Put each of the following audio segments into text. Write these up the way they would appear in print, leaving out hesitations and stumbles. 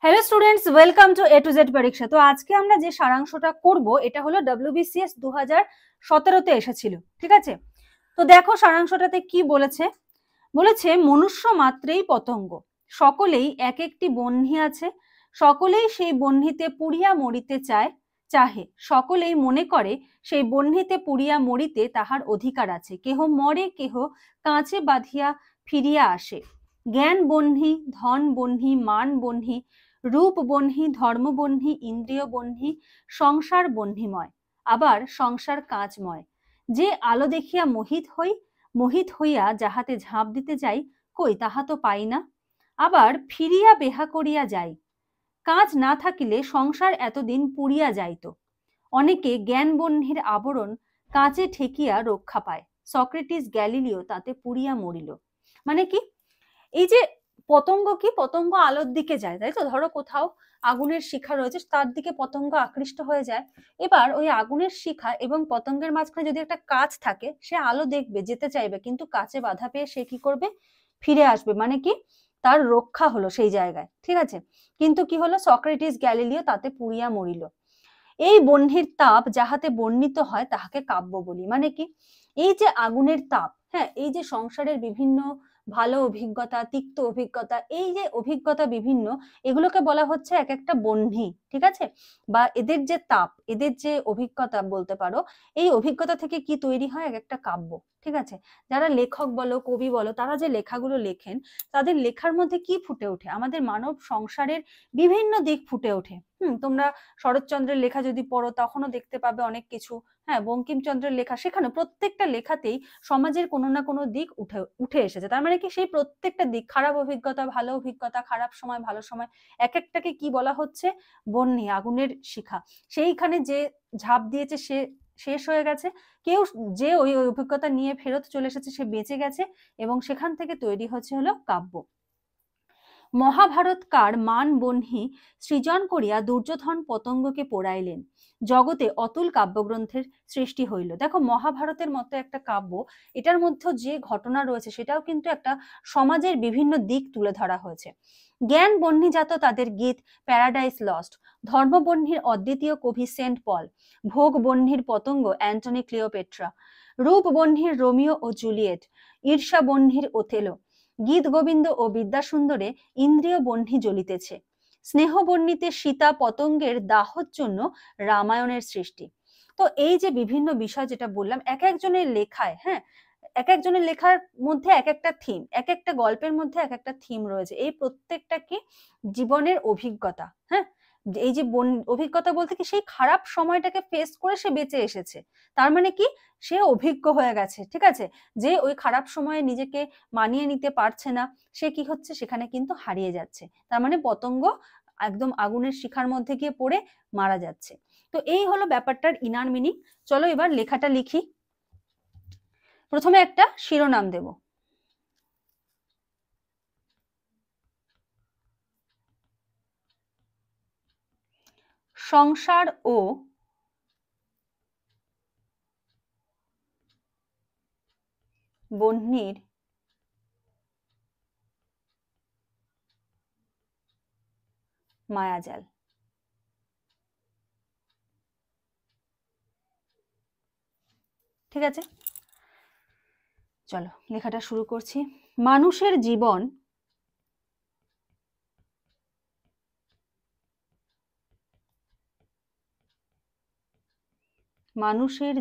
Hello students, welcome to A to Z পরীক্ষা। তো আজকে আমরা যে সারাংশটা করব এটা হলো WBCS 2017-তে এসেছিল, ঠিক আছে? তো দেখো সারাংশটাতে কি বলেছে। বলেছে মনুষ্য মাত্রেই পতঙ্গ, সকলেই এক একটি বহ্নি আছে, সকলেই সেই বহ্নিতে পুড়িয়া মরিতে চাহে, সকলেই মনে করে সেই বহ্নিতে পুড়িয়া মরিতে তাহার অধিকার আছে। কেহ মরে, কেহ কাঁচে বাঁধিয়া ফিরিয়া আসে। জ্ঞান বহ্নি, ধন বহ্নি, মান বহ্নি, রূপ বহ্নি, ধর্ম বহ্নি, ইন্দ্রিয় বহ্নি, সংসার বহ্নিময়। আবার সংসার কাঁচময়। যে আলো দেখিয়া মোহিত হইয়া যাহাতে ঝাঁপ দিতে যাই, কই তাহা তো পাই না। আবার ফিরিয়া বেহা করিয়া যাই। কাঁচ না থাকিলে সংসার এতদিন পুড়িয়া যাইত। অনেকে জ্ঞান বহ্নির আবরণ কাঁচে ঠেকিয়া রক্ষা পায়। সক্রেটিস, গ্যালিলিও তাতে পুড়িয়া মরিল। মানে কি, এই যে পতঙ্গ, কি পতঙ্গ আলোর দিকে যায়, তাই তো? ধরো কোথাও আগুনের শিখা রয়েছে, তার দিকে পতঙ্গ আকৃষ্ট হয়ে যায়। এবার ওই আগুনের শিখা এবং পতঙ্গের মাঝখানে যদি একটা কাঁচ থাকে, সে আলো দেখবে, যেতে চাইবে, কিন্তু কাঁচে বাধা পেয়ে সে কি করবে? ফিরে আসবে। মানে কি, তার রক্ষা হলো সেই জায়গায়, ঠিক আছে? কিন্তু কি হলো, সক্রেটিস, গ্যালিলিও তাতে পুড়িয়া মরিল। এই বহ্নির তাপ যাহাতে বর্ণিত হয় তাহাকে কাব্য বলি। মানে কি, এই যে আগুনের তাপ, হ্যাঁ, এই যে সংসারের বিভিন্ন ভালো অভিজ্ঞতা, তিক্ত অভিজ্ঞতা, এই যে অভিজ্ঞতা বিভিন্ন, এগুলোকে বলা হচ্ছে এক একটা বহ্নি, ঠিক আছে? বা এদের যে তাপ, এদের যে অভিজ্ঞতা বলতে পারো, এই অভিজ্ঞতা থেকে কি তৈরি হয়? এক একটা কাব্য, ঠিক আছে? যারা লেখক বলো, কবি বলো, তারা যে লেখাগুলো লেখেন, তাদের লেখার মধ্যে কি ফুটে ওঠে? আমাদের মানব সংসারের বিভিন্ন দিক ফুটে ওঠে। তোমরা শরৎচন্দ্রের লেখা যদি পড়ো, তখনও দেখতে পাবে অনেক কিছু। হ্যাঁ, বঙ্কিমচন্দ্রের লেখা, সেখানে প্রত্যেকটা লেখাতেই সমাজের কোনো না কোনো দিক উঠে এসেছে। তার মানে কি, সেই প্রত্যেকটা দিক, খারাপ অভিজ্ঞতা, ভালো অভিজ্ঞতা, খারাপ সময়, ভালো সময়, এক একটাকে কি বলা হচ্ছে? বহ্নি, আগুনের শিখা। সেইখানে যে ঝাঁপ দিয়েছে সে শেষ হয়ে গেছে, কেউ যে ওই অভিজ্ঞতা নিয়ে ফেরত চলে এসেছে সে বেঁচে গেছে, এবং সেখান থেকে তৈরি হচ্ছে হলো কাব্য। মহাভারতকার মান বহ্নি সৃজন করিয়া দুর্যোধন পতঙ্গকে পোড়াইলেন, জগতে অতুল কাব্যগ্রন্থের সৃষ্টি হইল। দেখো, মহাভারতের মতো একটা কাব্য, এটার মধ্যে যে ঘটনা রয়েছে সেটাও কিন্তু একটা সমাজের বিভিন্ন দিক তুলে ধরা হয়েছে। জ্ঞান বহ্নিজাত তাদের গীত প্যারাডাইস লস্ট, ধর্ম বহ্নির অদ্বিতীয় কবি সেন্ট পল, ভোগ বহ্নির পতঙ্গ অ্যান্টনি ক্লিওপেট্রা, রূপ বহ্নির রোমিও ও জুলিয়েট, ঈর্ষা বহ্নির ওথেলো, গীত গোবিন্দ ও বিদ্যাসুন্দরে ইন্দ্রিয় বহ্নি জ্বলিতেছে, স্নেহ বহ্নিতে সীতা পতঙ্গের দাহর জন্য রামায়ণের সৃষ্টি। তো এই যে বিভিন্ন বিষয় যেটা বললাম, এক একজনের লেখায়, হ্যাঁ, এক একজনের লেখার মধ্যে এক একটা থিম, এক একটা গল্পের মধ্যে এক একটা থিম রয়েছে। এই প্রত্যেকটা কি জীবনের অভিজ্ঞতা, হ্যাঁ। এই যে অভিজ্ঞতা বলতে কি, সেই খারাপ সময়টাকে ফেস করে সে বেঁচে এসেছে, তার মানে কি, সে অভিজ্ঞ হয়ে গেছে, ঠিক আছে? যে ওই খারাপ সময়ে নিজেকে মানিয়ে নিতে পারছে না, সে কি হচ্ছে, সেখানে কিন্তু হারিয়ে যাচ্ছে। তার মানে পতঙ্গ একদম আগুনের শিখার মধ্যে গিয়ে পড়ে মারা যাচ্ছে। তো এই হলো ব্যাপারটার ইনার মিনিং। চলো এবার লেখাটা লিখি। প্রথমে একটা শিরোনাম দেব। সংসার ও বহ্নির মায়াজাল। ঠিক আছে, চলো লেখাটা শুরু করছি। মানুষের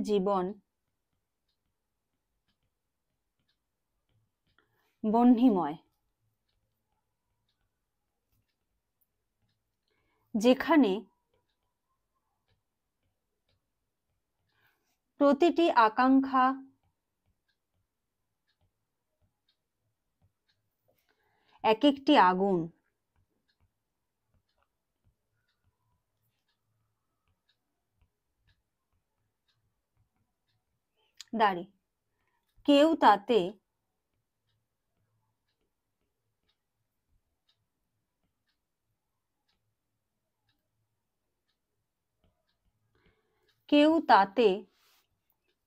জীবন বহ্নিময়, যেখানে প্রতিটি আকাঙ্ক্ষা এক একটি আগুন, দাঁড়ি, কেউ তাতে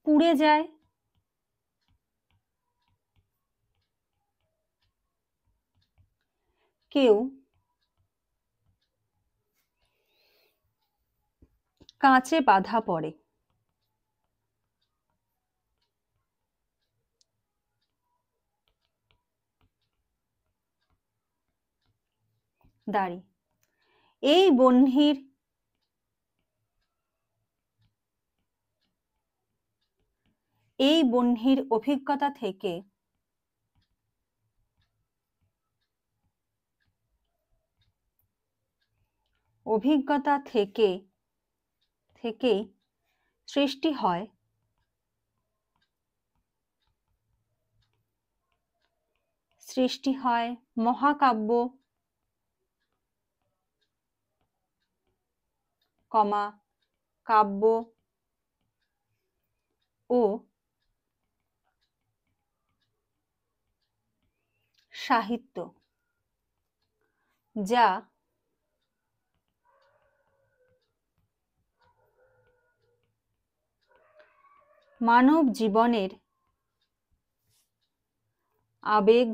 পুড়ে যায়, কেউ কাঁচে বাঁধা পড়ে। দাড়ি। এই বহ্নির অভিজ্ঞতা থেকে থেকেই সৃষ্টি হয় মহাকাব্য, কাব্য ও সাহিত্য, যা মানব জীবনের আবেগ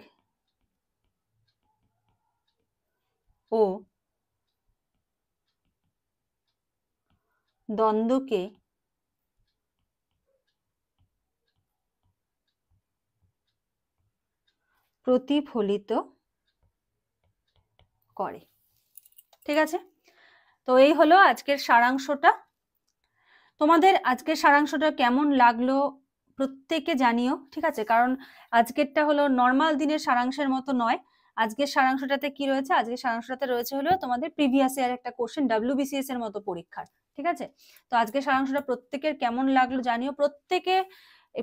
ও দ্বন্দ্বকে প্রতিফলিত করে। ঠিক আছে, তো এই হলো আজকের সারাংশটা। তোমাদের আজকের সারাংশটা কেমন লাগলো প্রত্যেকে জানিও, ঠিক আছে? কারণ আজকেরটা হলো নর্মাল দিনের সারাংশের মতো নয়। আজকের সারাংশটাতে কি রয়েছে? আজকের সারাংশটাতে রয়েছে হলো তোমাদের প্রিভিয়াস ইয়ার একটা কোশ্চেন, WBCS এর মতো পরীক্ষার। ঠিক আছে, তো আজকের সারাংশটা প্রত্যেকের কেমন লাগলো জানিও। প্রত্যেকে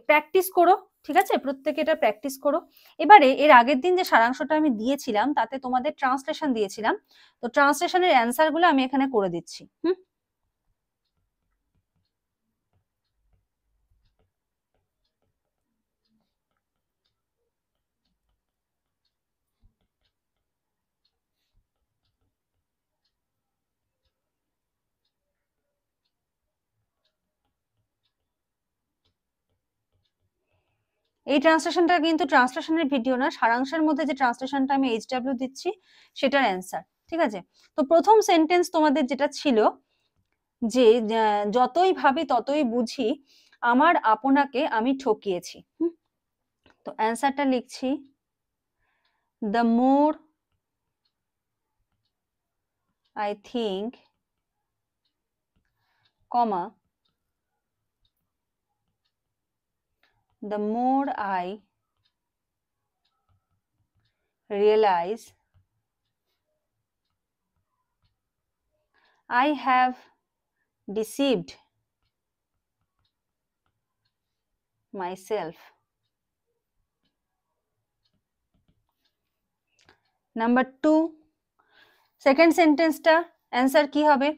প্র্যাকটিস করো, ঠিক আছে? প্রত্যেকে এটা প্র্যাকটিস করো। এবারে এর আগের দিন যে সারাংশটা আমি দিয়েছিলাম তাতে তোমাদের ট্রান্সলেশন দিয়েছিলাম, তো ট্রান্সলেশনের অ্যান্সার গুলো আমি এখানে করে দিচ্ছি। এই ট্রান্সলেশনটা কিন্তু ট্রান্সলেশনের ভিডিও না, সারাংশের মধ্যে যে ট্রান্সলেশনটা আমি HW দিচ্ছি সেটার অ্যান্সার। ঠিক আছে, তো প্রথম সেন্টেন্স তোমাদের যেটা ছিল যে যতই ভাবি ততই বুঝি আমার আপনাকে আমি ঠকিয়েছি। তো অ্যান্সারটা লিখছি, the more I think, comma, the more I realize I have deceived myself. Number 2, second সেন্টেন্সটা অ্যান্সার কি হবে?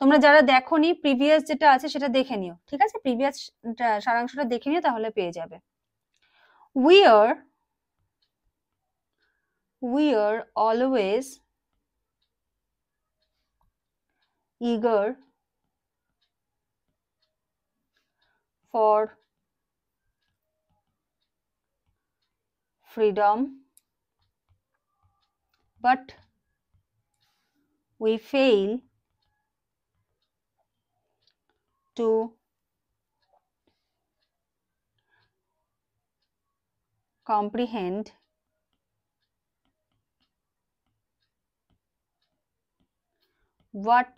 তোমরা যারা দেখোনি প্রিভিয়াস যেটা আছে সেটা দেখে নিও, ঠিক আছে? প্রিভিয়াস সারাংশটা দেখে নিও, তাহলে পেয়ে যাবে। we are always eager for freedom, but we fail to comprehend what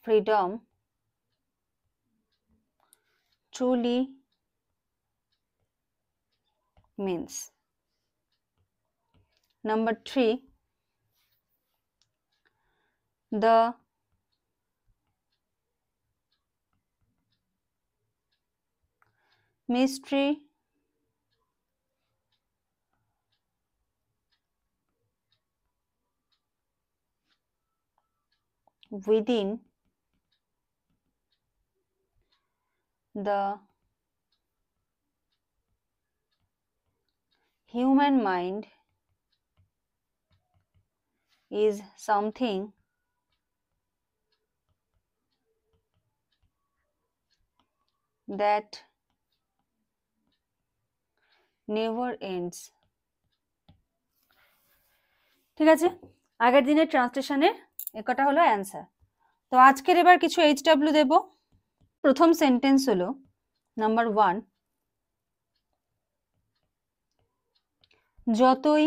freedom truly means. Number 3, the mystery within the human mind is something that never ends. ঠিক আছে, আগের দিনের ট্রান্সলেশনের একটা হলো অ্যান্সার। তো আজকের এবার কিছু HW দেব। প্রথম সেন্টেন্স হলো নাম্বার 1, যতই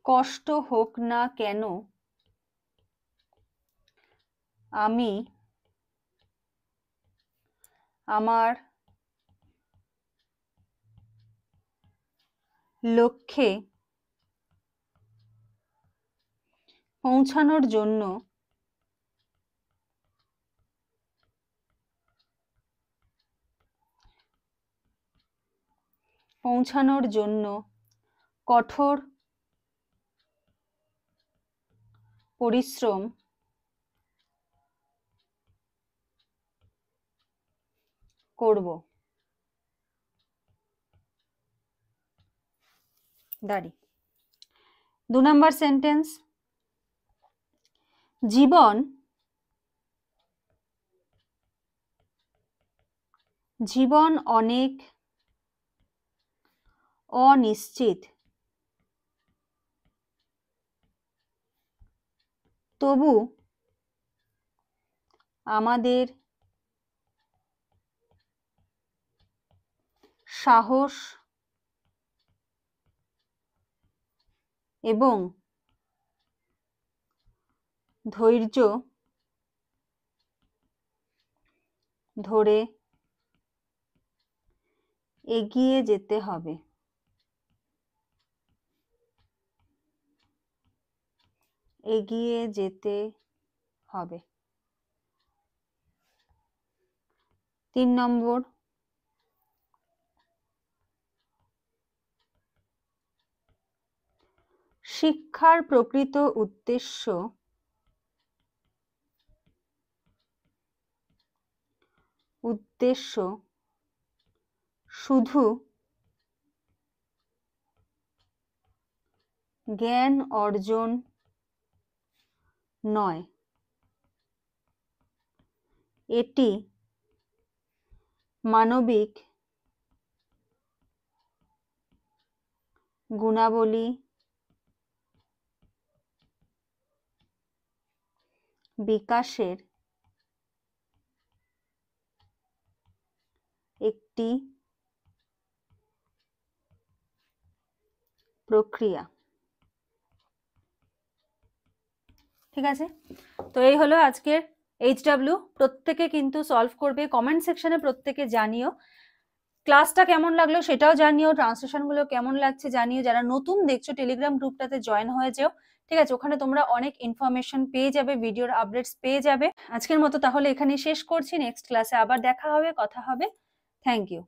কষ্ট হোক না কেন আমি আমার লক্ষ্যে পৌঁছানোর জন্য কঠোর পরিশ্রম করব। দাঁড়ি। 2 নাম্বার সেন্টেন্স, জীবন অনেক অনিশ্চিত, তবু আমাদের সাহস এবং ধৈর্য ধরে এগিয়ে যেতে হবে। এগিয়ে যেতে হবে। 3 নম্বর, শিক্ষার প্রকৃত উদ্দেশ্য শুধু জ্ঞান অর্জন নয়, এটি মানবিক গুণাবলী বিকাশের একটি প্রক্রিয়া। ঠিক আছে, তো এই হলো আজকের HW। প্রত্যেকে কিন্তু সলভ করবে, কমেন্ট সেকশনে প্রত্যেকে জানিও ক্লাসটা কেমন লাগলো সেটাও জানিও, ট্রান্সলেশনগুলো কেমন লাগছে জানিও। যারা নতুন দেখছো টেলিগ্রাম গ্রুপটাতে জয়েন হয়ে যাও, ঠিক আছে, ওখানে তোমরা অনেক ইনফরমেশন পেয়ে যাবে, ভিডিওর আপডেটস পেয়ে যাবে। আজকের মতো তাহলে এখানে শেষ করছি, নেক্সট ক্লাসে আবার দেখা হবে, কথা হবে। Thank you.